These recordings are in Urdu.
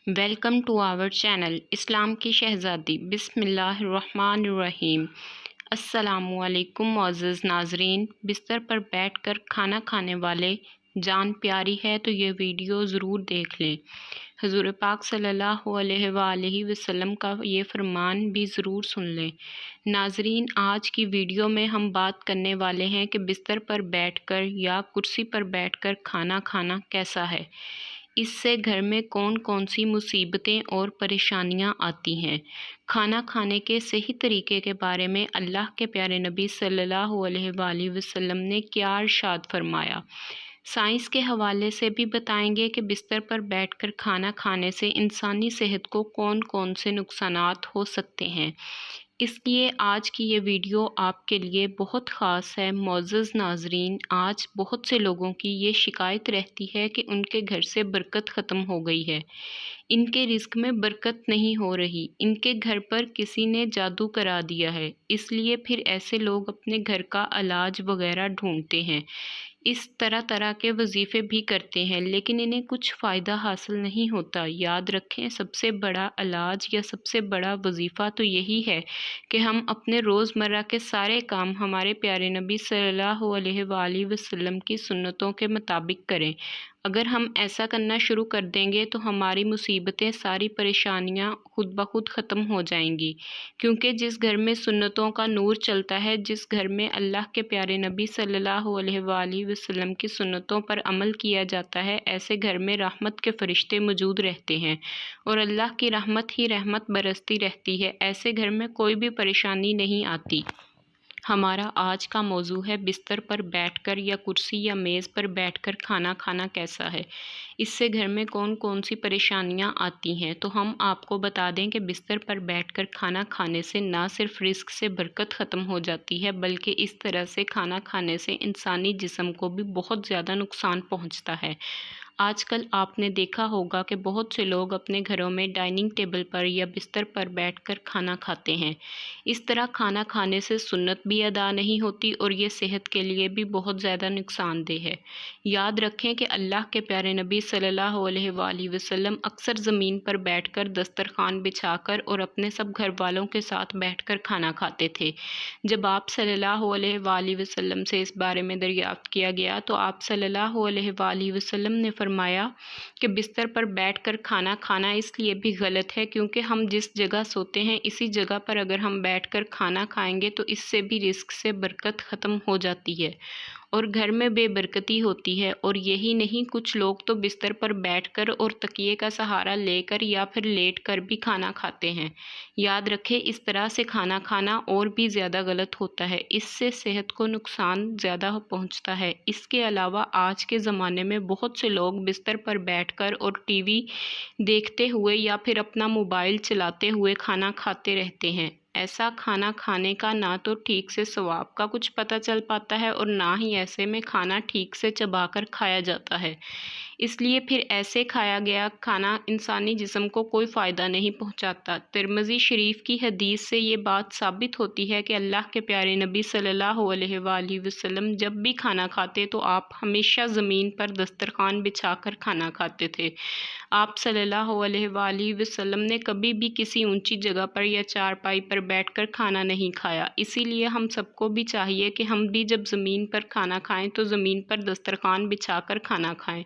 ویلکم ٹو آور چینل اسلام کی شہزادی۔ بسم اللہ الرحمن الرحیم۔ السلام علیکم معزز ناظرین۔ بستر پر بیٹھ کر کھانا کھانے والے جان پیاری ہے تو یہ ویڈیو ضرور دیکھ لیں۔ حضور پاک صلی اللہ علیہ وآلہ وسلم کا یہ فرمان بھی ضرور سن لیں۔ ناظرین، آج کی ویڈیو میں ہم بات کرنے والے ہیں کہ بستر پر بیٹھ کر یا کرسی پر بیٹھ کر کھانا کھانا کیسا ہے، اس سے گھر میں کون کون سی مصیبتیں اور پریشانیاں آتی ہیں۔ کھانا کھانے کے صحیح طریقے کے بارے میں اللہ کے پیارے نبی صلی اللہ علیہ وآلہ وسلم نے کیا ارشاد فرمایا، سائنس کے حوالے سے بھی بتائیں گے کہ بستر پر بیٹھ کر کھانا کھانے سے انسانی صحت کو کون کون سے نقصانات ہو سکتے ہیں۔ اس لیے آج کی یہ ویڈیو آپ کے لیے بہت خاص ہے۔ معزز ناظرین، آج بہت سے لوگوں کی یہ شکایت رہتی ہے کہ ان کے گھر سے برکت ختم ہو گئی ہے، ان کے رزق میں برکت نہیں ہو رہی، ان کے گھر پر کسی نے جادو کرا دیا ہے۔ اس لیے پھر ایسے لوگ اپنے گھر کا علاج وغیرہ ڈھونڈتے ہیں، اس طرح کے وظیفے بھی کرتے ہیں، لیکن انہیں کچھ فائدہ حاصل نہیں ہوتا۔ یاد رکھیں، سب سے بڑا علاج یا سب سے بڑا وظیفہ تو یہی ہے کہ ہم اپنے روزمرہ کے سارے کام ہمارے پیارے نبی صلی اللہ علیہ وآلہ وسلم کی سنتوں کے مطابق کریں۔ اگر ہم ایسا کرنا شروع کر دیں گے تو ہماری مصیبتیں، ساری پریشانیاں خود بخود ختم ہو جائیں گی، کیونکہ جس گھر میں سنتوں کا نور چلتا ہے، جس گھر میں اللہ کے پیارے نبی صلی اللہ علیہ وآلہ وسلم کی سنتوں پر عمل کیا جاتا ہے، ایسے گھر میں رحمت کے فرشتے موجود رہتے ہیں اور اللہ کی رحمت ہی رحمت برستی رہتی ہے۔ ایسے گھر میں کوئی بھی پریشانی نہیں آتی۔ ہمارا آج کا موضوع ہے بستر پر بیٹھ کر یا کرسی یا میز پر بیٹھ کر کھانا کھانا کیسا ہے، اس سے گھر میں کون کون سی پریشانیاں آتی ہیں۔ تو ہم آپ کو بتا دیں کہ بستر پر بیٹھ کر کھانا کھانے سے نہ صرف رزق سے برکت ختم ہو جاتی ہے، بلکہ اس طرح سے کھانا کھانے سے انسانی جسم کو بھی بہت زیادہ نقصان پہنچتا ہے۔ آج کل آپ نے دیکھا ہوگا کہ بہت سے لوگ اپنے گھروں میں ڈائننگ ٹیبل پر یا بستر پر بیٹھ کر کھانا کھاتے ہیں۔ اس طرح کھانا کھانے سے سنت بھی ادا نہیں ہوتی اور یہ صحت کے لیے بھی بہت زیادہ نقصان دہ ہے۔ یاد رکھیں کہ اللہ کے پیارے نبی صلی اللہ علیہ وآلہ وسلم اکثر زمین پر بیٹھ کر دسترخوان بچھا کر اور اپنے سب گھر والوں کے ساتھ بیٹھ کر کھانا کھاتے تھے۔ جب آپ صلی اللہ علیہ وآلہ وسلم سے اس بارے میں دریافت کیا گیا تو آپ صلی اللہ علیہ وآلہ وسلم نے فرمایا کہ بستر پر بیٹھ کر کھانا کھانا اس لیے بھی غلط ہے کیونکہ ہم جس جگہ سوتے ہیں اسی جگہ پر اگر ہم بیٹھ کر کھانا کھائیں گے تو اس سے بھی رزق سے برکت ختم ہو جاتی ہے اور گھر میں بے برکتی ہوتی ہے۔ اور یہی نہیں، کچھ لوگ تو بستر پر بیٹھ کر اور تکیے کا سہارا لے کر یا پھر لیٹ کر بھی کھانا کھاتے ہیں۔ یاد رکھیں، اس طرح سے کھانا کھانا اور بھی زیادہ غلط ہوتا ہے، اس سے صحت کو نقصان زیادہ پہنچتا ہے۔ اس کے علاوہ آج کے زمانے میں بہت سے لوگ بستر پر بیٹھ کر اور ٹی وی دیکھتے ہوئے یا پھر اپنا موبائل چلاتے ہوئے کھانا کھاتے رہتے ہیں۔ ایسا کھانا کھانے کا نہ تو ٹھیک سے ثواب کا کچھ پتہ چل پاتا ہے اور نہ ہی ایسے میں کھانا ٹھیک سے چبا کر کھایا جاتا ہے۔ اس لیے پھر ایسے کھایا گیا کھانا انسانی جسم کو کوئی فائدہ نہیں پہنچاتا۔ ترمذی شریف کی حدیث سے یہ بات ثابت ہوتی ہے کہ اللہ کے پیارے نبی صلی اللہ علیہ وآلہ وسلم جب بھی کھانا کھاتے تو آپ ہمیشہ زمین پر دسترخوان بچھا کر کھانا کھاتے تھے۔ آپ صلی اللہ علیہ وآلہ وسلم نے کبھی بھی کسی اونچی جگہ پر یا چارپائی پر بیٹھ کر کھانا نہیں کھایا۔ اسی لیے ہم سب کو بھی چاہیے کہ ہم بھی جب زمین پر کھانا کھائیں تو زمین پر دسترخوان بچھا کر کھانا کھائیں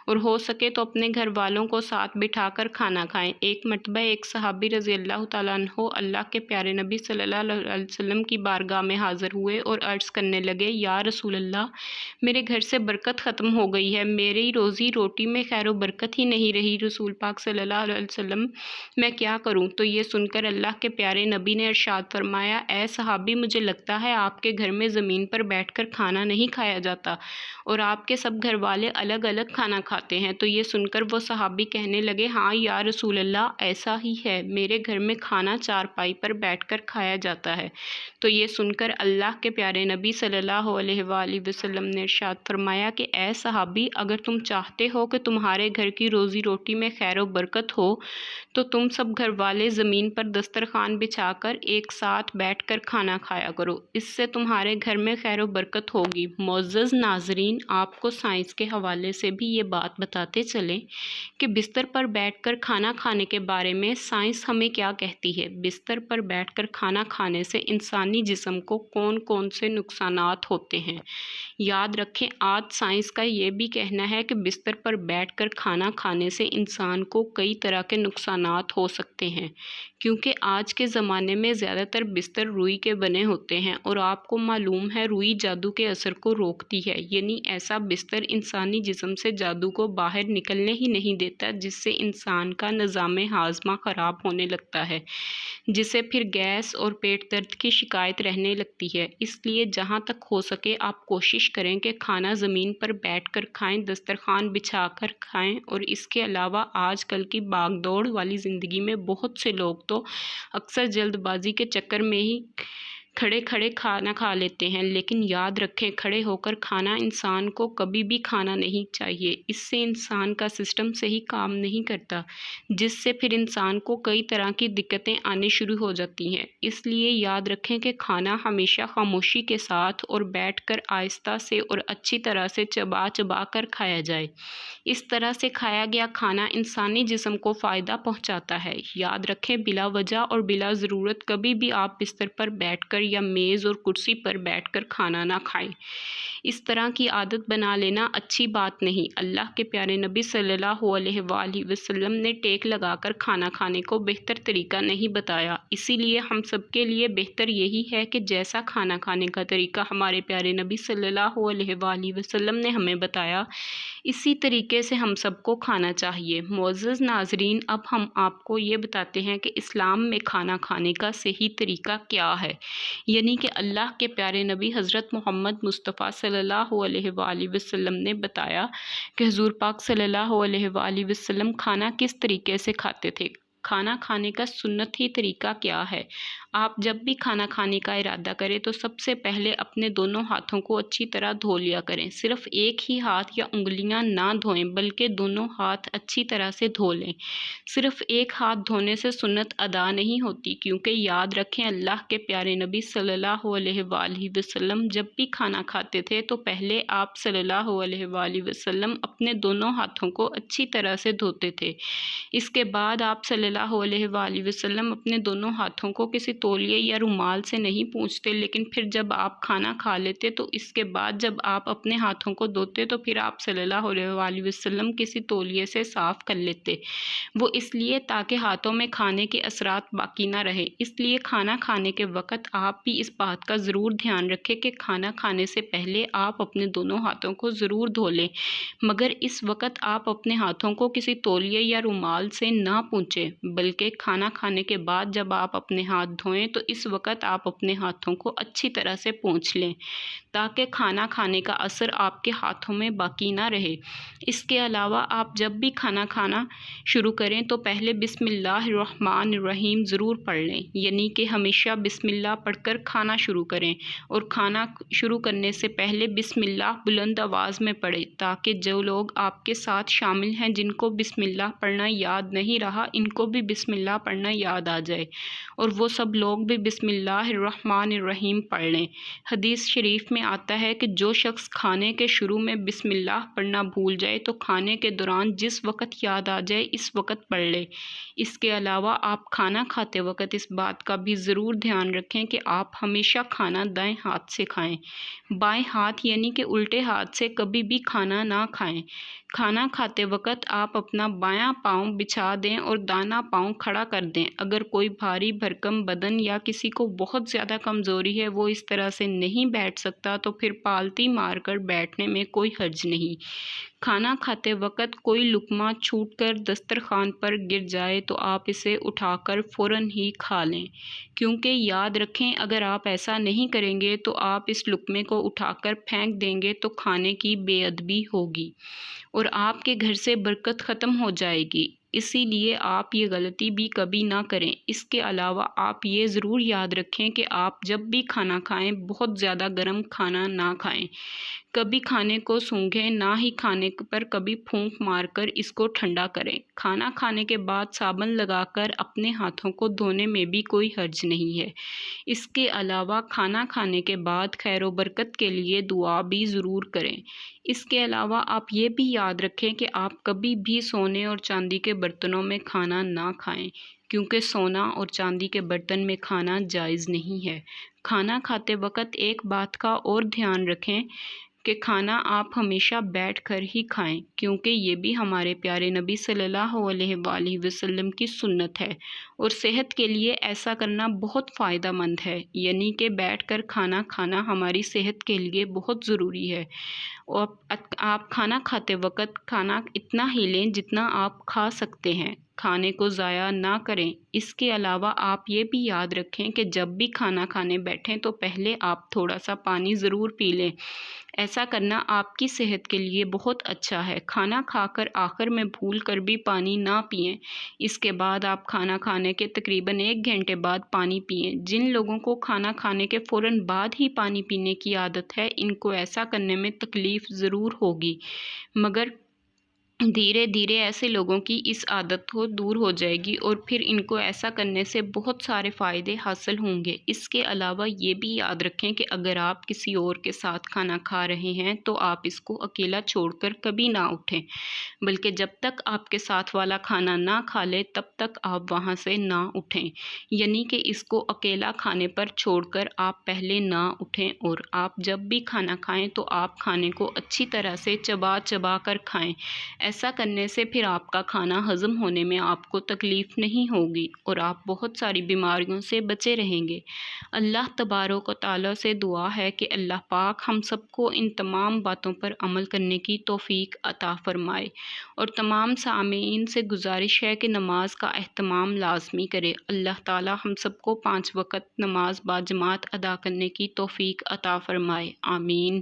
اور ہو سکے تو اپنے گھر والوں کو ساتھ بٹھا کر کھانا کھائیں۔ ایک مرتبہ ایک صحابی رضی اللہ تعالیٰ عنہ اللہ کے پیارے نبی صلی اللہ علیہ وسلم کی بارگاہ میں حاضر ہوئے اور عرض کرنے لگے، یا رسول اللہ، میرے گھر سے برکت ختم ہو گئی ہے، میری روزی روٹی میں خیر و برکت ہی نہیں رہی، رسول پاک صلی اللہ علیہ وسلم میں کیا کروں؟ تو یہ سن کر اللہ کے پیارے نبی نے ارشاد فرمایا، اے صحابی، مجھے لگتا ہے آپ کے گھر میں زمین پر بیٹھ کر کھانا نہیں کھایا جاتا اور آپ کے سب گھر والے الگ الگ کھانا کھاتے ہیں۔ تو یہ سن کر وہ صحابی کہنے لگے، ہاں یا رسول اللہ، ایسا ہی ہے، میرے گھر میں کھانا چارپائی پر بیٹھ کر کھایا جاتا ہے۔ تو یہ سن کر اللہ کے پیارے نبی صلی اللہ علیہ وآلہ وسلم نے ارشاد فرمایا کہ اے صحابی، اگر تم چاہتے ہو کہ تمہارے گھر کی روزی روٹی میں خیر و برکت ہو تو تم سب گھر والے زمین پر دسترخوان بچھا کر ایک ساتھ بیٹھ کر کھانا کھایا کرو، اس سے تمہارے گھر میں خیر و برکت ہوگی۔ معزز ناظرین، آپ کو سائنس کے حوالے سے بھی یہ بات بات بتاتے چلیں کہ بستر پر بیٹھ کر کھانا کھانے کے بارے میں سائنس ہمیں کیا کہتی ہے۔ بستر پر بیٹھ کر کھانا کھانے سے انسانی جسم کو کون کون سے نقصانات ہوتے ہیں۔ یاد رکھیں، آج سائنس کا یہ بھی کہنا ہے کہ بستر پر بیٹھ کر کھانا کھانے سے انسان کو کئی طرح کے نقصانات ہو سکتے ہیں، کیونکہ آج کے زمانے میں زیادہ تر بستر روئی کے بنے ہوتے ہیں اور آپ کو معلوم ہے روئی جادو کے اثر کو روکتی ہے، یعنی ایسا بستر انسانی جسم سے جادو کو باہر نکلنے ہی نہیں دیتا، جس سے انسان کا نظام ہاضمہ خراب ہونے لگتا ہے، جسے پھر گیس اور پیٹ درد کی شکایت رہنے لگتی ہے۔ اس لیے جہاں تک ہو سکے آپ کوشش کریں کہ کھانا زمین پر بیٹھ کر کھائیں، دسترخوان بچھا کر کھائیں، اور اس کے علاوہ آج کل کی بھاگ دوڑ والی زندگی میں بہت سے لوگ تو اکثر جلد بازی کے چکر میں ہی کھڑے کھڑے کھانا کھا لیتے ہیں، لیکن یاد رکھیں کھڑے ہو کر کھانا انسان کو کبھی بھی کھانا نہیں چاہیے۔ اس سے انسان کا سسٹم صحیح کام نہیں کرتا، جس سے پھر انسان کو کئی طرح کی دقتیں آنی شروع ہو جاتی ہیں۔ اس لیے یاد رکھیں کہ کھانا ہمیشہ خاموشی کے ساتھ اور بیٹھ کر آہستہ سے اور اچھی طرح سے چبا چبا کر کھایا جائے۔ اس طرح سے کھایا گیا کھانا انسانی جسم کو فائدہ پہنچاتا ہے۔ یاد رکھیں بلا وجہ اور بلا ضرورت کبھی بھی آپ بستر پر بیٹھ کر یا میز اور کرسی پر بیٹھ کر کھانا نہ کھائیں۔ اس طرح کی عادت بنا لینا اچھی بات نہیں۔ اللہ کے پیارے نبی صلی اللہ علیہ وآلہ وسلم نے ٹیک لگا کر کھانا کھانے کو بہتر طریقہ نہیں بتایا، اسی لیے ہم سب کے لیے بہتر یہی ہے کہ جیسا کھانا کھانے کا طریقہ ہمارے پیارے نبی صلی اللہ علیہ وآلہ وسلم نے ہمیں بتایا، اسی طریقے سے ہم سب کو کھانا چاہیے۔ معزز ناظرین، اب ہم آپ کو یہ بتاتے ہیں کہ اسلام میں کھانا کھانے کا صحیح طریقہ کیا ہے، یعنی کہ اللہ کے پیارے نبی حضرت محمد مصطفیٰ صلی اللہ علیہ وآلہ وسلم نے بتایا کہ حضور پاک صلی اللہ علیہ وآلہ وسلم کھانا کس طریقے سے کھاتے تھے۔ کھانا کھانے کا سنت ہی طریقہ کیا ہے؟ آپ جب بھی کھانا کھانے کا ارادہ کریں تو سب سے پہلے اپنے دونوں ہاتھوں کو اچھی طرح دھو لیا کریں۔ صرف ایک ہی ہاتھ یا انگلیاں نہ دھوئیں بلکہ دونوں ہاتھ اچھی طرح سے دھو لیں۔ صرف ایک ہاتھ دھونے سے سنت ادا نہیں ہوتی، کیونکہ یاد رکھیں اللہ کے پیارے نبی صلی اللہ علیہ وآلہ وسلم جب بھی کھانا کھاتے تھے تو پہلے آپ صلی اللہ علیہ وآلہ وسلم اپنے دونوں ہاتھوں کو اچھی طرح سے دھوتے تھے۔ اس کے بعد آپ صلی اللہ علیہ وآلہ وسلم اپنے دونوں ہاتھوں کو کسی تولیے یا رومال سے نہیں پونچھتے، لیکن پھر جب آپ کھانا کھا لیتے تو اس کے بعد جب آپ اپنے ہاتھوں کو دھوتے تو پھر آپ صلی اللہ علیہ وآلہ وسلم کسی تولیے سے صاف کر لیتے۔ وہ اس لیے تاکہ ہاتھوں میں کھانے کے اثرات باقی نہ رہے۔ اس لیے کھانا کھانے کے وقت آپ بھی اس بات کا ضرور دھیان رکھیں کہ کھانا کھانے سے پہلے آپ اپنے دونوں ہاتھوں کو ضرور دھو لیں، مگر اس وقت آپ اپنے ہاتھوں کو کسی تولیے یا رومال سے نہ پونچھیں، بلکہ کھانا کھانے کے بعد جب آپ اپنے ہاتھ دھوئیں تو اس وقت آپ اپنے ہاتھوں کو اچھی طرح سے پونچھ لیں تاکہ کھانا کھانے کا اثر آپ کے ہاتھوں میں باقی نہ رہے۔ اس کے علاوہ آپ جب بھی کھانا کھانا شروع کریں تو پہلے بسم اللہ الرحمن الرحیم ضرور پڑھ لیں، یعنی کہ ہمیشہ بسم اللہ پڑھ کر کھانا شروع کریں، اور کھانا شروع کرنے سے پہلے بسم اللہ بلند آواز میں پڑھیں تاکہ جو لوگ آپ کے ساتھ شامل ہیں جن کو بسم اللہ پڑھنا یاد نہیں رہا ان کو بھی بسم اللہ پڑھنا یاد آ جائے، اور وہ سب لوگ بھی بسم اللہ الرحمن الرحیم پڑھ لیں۔ حدیث شریف میں آتا ہے کہ جو شخص کھانے کے شروع میں بسم اللہ پڑھنا بھول جائے تو کھانے کے دوران جس وقت یاد آ جائے اس وقت پڑھ لے۔ اس کے علاوہ آپ کھانا کھاتے وقت اس بات کا بھی ضرور دھیان رکھیں کہ آپ ہمیشہ کھانا دائیں ہاتھ سے کھائیں، بائیں ہاتھ یعنی کہ الٹے ہاتھ سے کبھی بھی کھانا نہ کھائیں۔ کھانا کھاتے وقت آپ اپنا بایاں پاؤں بچھا دیں اور دانا پاؤں کھڑا کر دیں۔ اگر کوئی بھاری بھرکم بدن یا کسی کو بہت زیادہ کمزوری ہے وہ اس طرح سے نہیں بیٹھ سکتا تو پھر پالتی مار کر بیٹھنے میں کوئی حرج نہیں۔ کھانا کھاتے وقت کوئی لقمہ چھوٹ کر دسترخوان پر گر جائے تو آپ اسے اٹھا کر فوراً ہی کھا لیں، کیونکہ یاد رکھیں اگر آپ ایسا نہیں کریں گے تو آپ اس لقمے کو اٹھا کر پھینک دیں گے تو کھانے کی بے ادبی ہوگی اور آپ کے گھر سے برکت ختم ہو جائے گی۔ اسی لیے آپ یہ غلطی بھی کبھی نہ کریں۔ اس کے علاوہ آپ یہ ضرور یاد رکھیں کہ آپ جب بھی کھانا کھائیں بہت زیادہ گرم کھانا نہ کھائیں، کبھی کھانے کو سونگھیں نہ ہی کھانے پر کبھی پھونک مار کر اس کو ٹھنڈا کریں۔ کھانا کھانے کے بعد صابن لگا کر اپنے ہاتھوں کو دھونے میں بھی کوئی حرج نہیں ہے۔ اس کے علاوہ کھانا کھانے کے بعد خیر و برکت کے لیے دعا بھی ضرور کریں۔ اس کے علاوہ آپ یہ بھی یاد رکھیں کہ آپ کبھی بھی سونے اور چاندی کے برتنوں میں کھانا نہ کھائیں، کیونکہ سونا اور چاندی کے برتن میں کھانا جائز نہیں ہے۔ کھانا کھاتے وقت ایک بات کا اور دھیان رکھیں کہ کھانا آپ ہمیشہ بیٹھ کر ہی کھائیں، کیونکہ یہ بھی ہمارے پیارے نبی صلی اللہ علیہ وآلہ وسلم کی سنت ہے اور صحت کے لیے ایسا کرنا بہت فائدہ مند ہے، یعنی کہ بیٹھ کر کھانا کھانا ہماری صحت کے لیے بہت ضروری ہے۔ اور آپ کھانا کھاتے وقت کھانا اتنا ہی لیں جتنا آپ کھا سکتے ہیں، کھانے کو ضائع نہ کریں۔ اس کے علاوہ آپ یہ بھی یاد رکھیں کہ جب بھی کھانا کھانے بیٹھیں تو پہلے آپ تھوڑا سا پانی ضرور پی لیں۔ ایسا کرنا آپ کی صحت کے لیے بہت اچھا ہے۔ کھانا کھا کر آخر میں بھول کر بھی پانی نہ پئیں۔ اس کے بعد آپ کھانا کھانے کے تقریباً 1 گھنٹے بعد پانی پئیں۔ جن لوگوں کو کھانا کھانے کے فوراً بعد ہی پانی پینے کی عادت ہے، ان کو ایسا کرنے میں تکلیف ضرور ہوگی، مگر دھیرے دھیرے ایسے لوگوں کی اس عادت کو دور ہو جائے گی اور پھر ان کو ایسا کرنے سے بہت سارے فائدے حاصل ہوں گے۔ اس کے علاوہ یہ بھی یاد رکھیں کہ اگر آپ کسی اور کے ساتھ کھانا کھا رہے ہیں تو آپ اس کو اکیلا چھوڑ کر کبھی نہ اٹھیں، بلکہ جب تک آپ کے ساتھ والا کھانا نہ کھا لے تب تک آپ وہاں سے نہ اٹھیں، یعنی کہ اس کو اکیلا کھانے پر چھوڑ کر آپ پہلے نہ اٹھیں، اور آپ جب بھی کھانا کھائیں تو آپ کھانے کو اچھی طرح سے چبا چبا کر کھائیں۔ ایسا کرنے سے پھر آپ کا کھانا ہضم ہونے میں آپ کو تکلیف نہیں ہوگی اور آپ بہت ساری بیماریوں سے بچے رہیں گے۔ اللہ تبارک و تعالیٰ سے دعا ہے کہ اللہ پاک ہم سب کو ان تمام باتوں پر عمل کرنے کی توفیق عطا فرمائے، اور تمام سامعین سے گزارش ہے کہ نماز کا اہتمام لازمی کرے۔ اللہ تعالیٰ ہم سب کو 5 وقت نماز باجماعت ادا کرنے کی توفیق عطا فرمائے، آمین۔